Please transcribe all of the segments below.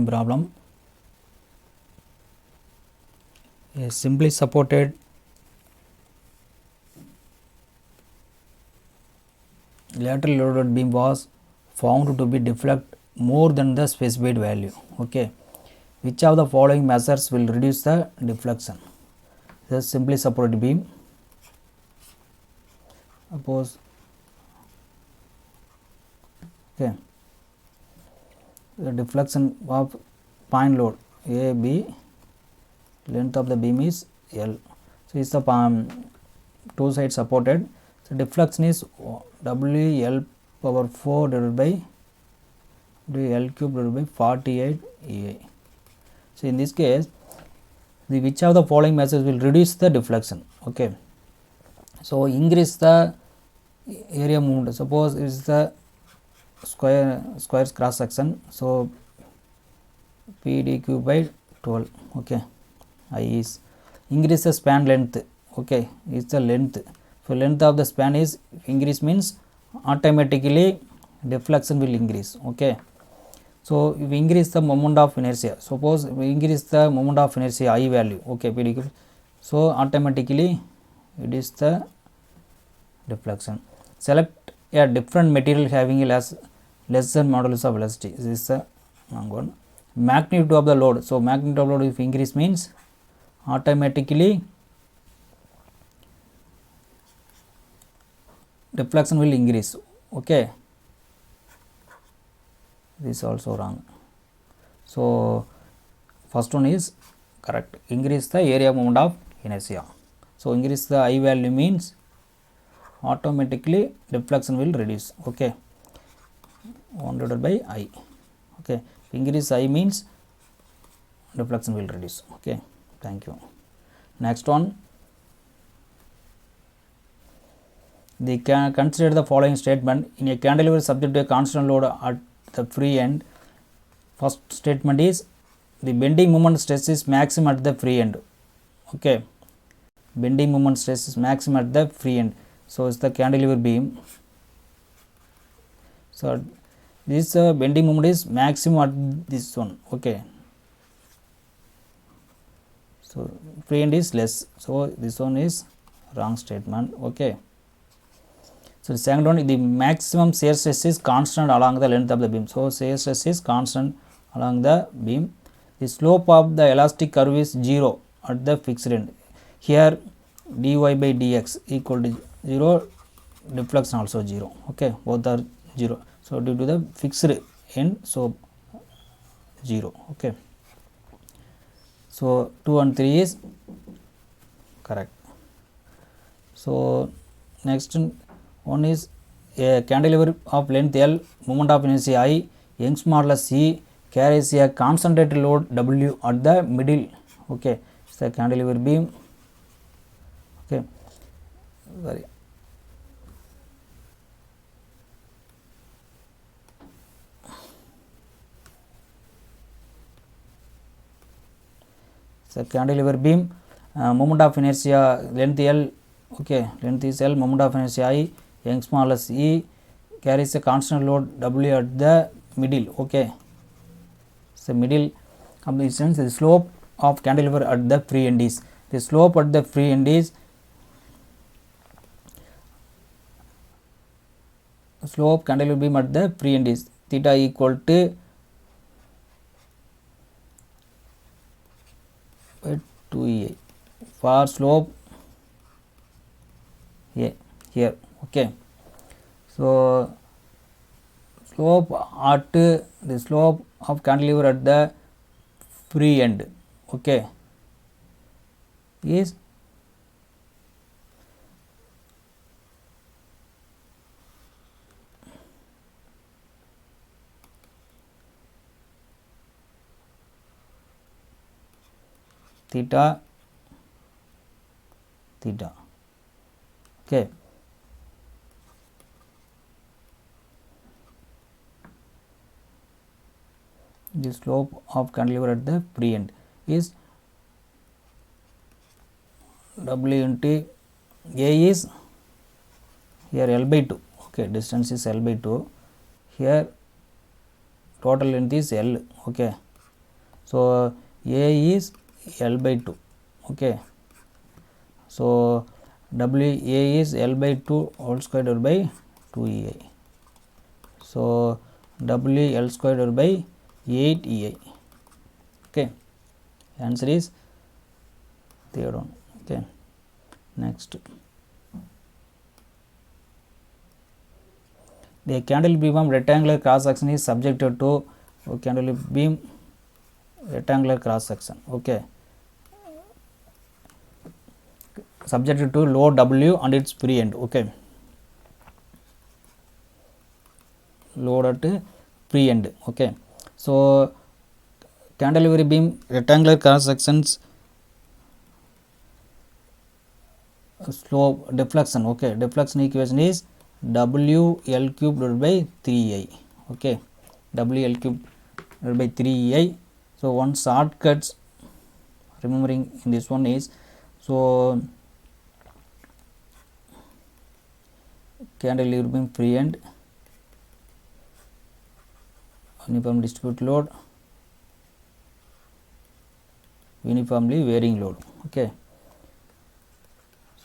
problem. A simply supported lateral loaded beam was found to be deflect more than the specified value. Okay, which of the following measures will reduce the deflection? The simply supported beam. Suppose, okay, the deflection of point load A, B, length of the beam is L. So, is the two sides supported. So, deflection is W L power 4 divided by L cube divided by 48 EI. So, in this case, the which of the following measures will reduce the deflection? Okay. So, increase the area moved. Suppose it is the squares cross section. So, PD cube by 12. Okay. I is increase the span length. Okay, is the length. So, length of the span is increase means automatically deflection will increase. Okay. So, if we increase the moment of inertia, suppose we increase the moment of inertia I value. Okay, PD cube. So, automatically it is the deflection. Select a different material having a less than modulus of velocity. This is the wrong one. Magnitude of the load. So, magnitude of load if increase means automatically deflection will increase. Okay, this is also wrong. So, first one is correct. Increase the area moment of inertia. So, increase the I value means automatically deflection will reduce. Okay, 1 divided by I. Okay, increase I means deflection will reduce. Okay, thank you. Next one, they can consider the following statement in a cantilever subject to a constant load at the free end. First statement is the bending moment stress is maximum at the free end. Okay, bending moment stress is maximum at the free end. So, it's the cantilever beam. So, this bending moment is maximum at this one. Okay. So, free end is less. So, this one is wrong statement. Okay. So, the second one, the maximum shear stress is constant along the length of the beam. So, shear stress is constant along the beam. The slope of the elastic curve is 0 at the fixed end. Here dy by dx equal to 0, deflection also 0. Okay, both are 0. So, due to the fixed end, so 0. Okay. So, 2 and 3 is correct. So, next one is a cantilever of length L, moment of inertia I, Young's modulus C, carries a concentrated load W at the middle. Okay, it's the cantilever beam. Okay, sorry. So, cantilever beam, moment of inertia length L. Okay, length is L, moment of inertia I, Young's modulus E, carries a constant load W at the middle. Okay, so middle of the distance, the slope of cantilever at the free end is, the slope at the free end is slope cantilever beam at the free end is theta equal to 2EI for slope A here. Okay, so slope at the slope of cantilever at the free end. Okay, is theta. Okay, the slope of cantilever at the free end is W into A is here L by 2. Okay, distance is L by 2. Here total length is L. Okay, So A is L by 2. Okay. So W A is L by 2 whole square divided by 2 EI. So W L square divided by 8 EI. Okay. Answer is third one. Okay. Next. The cantilever beam of rectangular cross section is subjected to cantilever beam rectangular cross section. Okay. Subjected to load W and its free end. Okay. Load at free end. Okay. So cantilever beam rectangular cross sections slope deflection. Okay. Deflection equation is W L cube divided by 3I. Okay. W L cube divided by 3I. So one shortcuts remembering in this one is, so cantilever beam free end, uniform distribute load, uniformly varying load. Okay.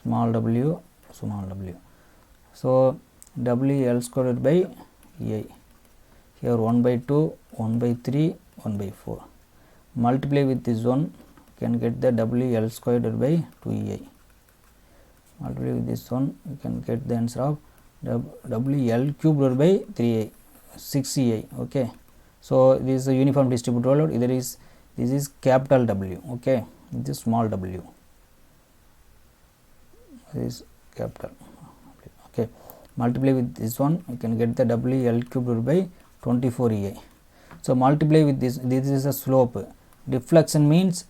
Small w, small w. So W L squared by EI. Here 1 by 2, 1 by 3, 1 by 4. Multiply with this one, you can get the W L squared by 2 EI. Multiply with this one, you can get the answer of W L cubed by 3I, 6 EI. Okay. So this is a uniform distributed load. Either is this is capital W. Okay. This is small w. This is capital. Okay. Multiply with this one, you can get the W L cubed by 24 EI. So multiply with this. This is a slope. Deflection means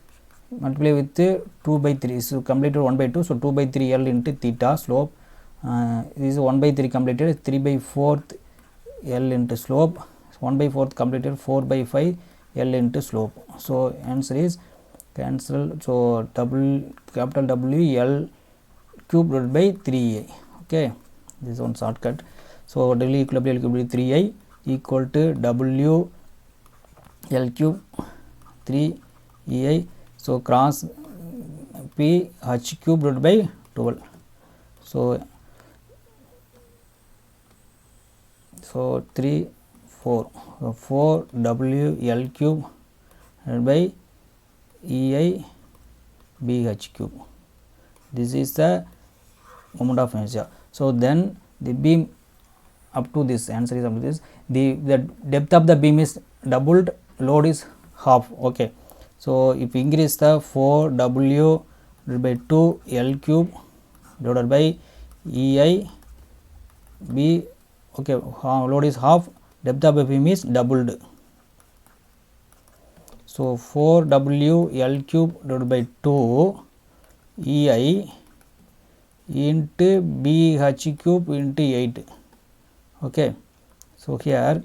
multiply with 2 by 3. So completed 1 by 2. So 2 by 3 L into theta slope. This is 1 by 3 completed 3 by 4th L into slope. 1 by 4th completed 4 by 5 L into slope. So answer is cancel. So capital W L cube divided by 3I. Okay. This is one shortcut. So W equal to L cube by 3I equal to W L cube 3 EI. So cross P H cube divided by 12. So 3 4. So 4 W L cube divided by EI B H cube. This is the moment of inertia. So then the beam up to this, answer is up to this, the depth of the beam is doubled, load is half. Okay. So if increase the 4 W divided by 2 L cube divided by EI B, okay, load is half, depth of the beam is doubled. So 4 W L cube divided by 2 EI into B H cube into 8. Okay. So here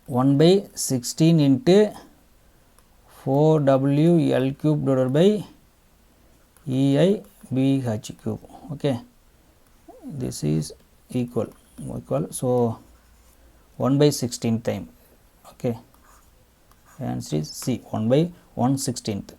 1 by 16 into 4 W L cube divided by EI B H cube. Okay. This is equal. So 1 by 16th time. Okay. Answer is C, 1 by 1/16.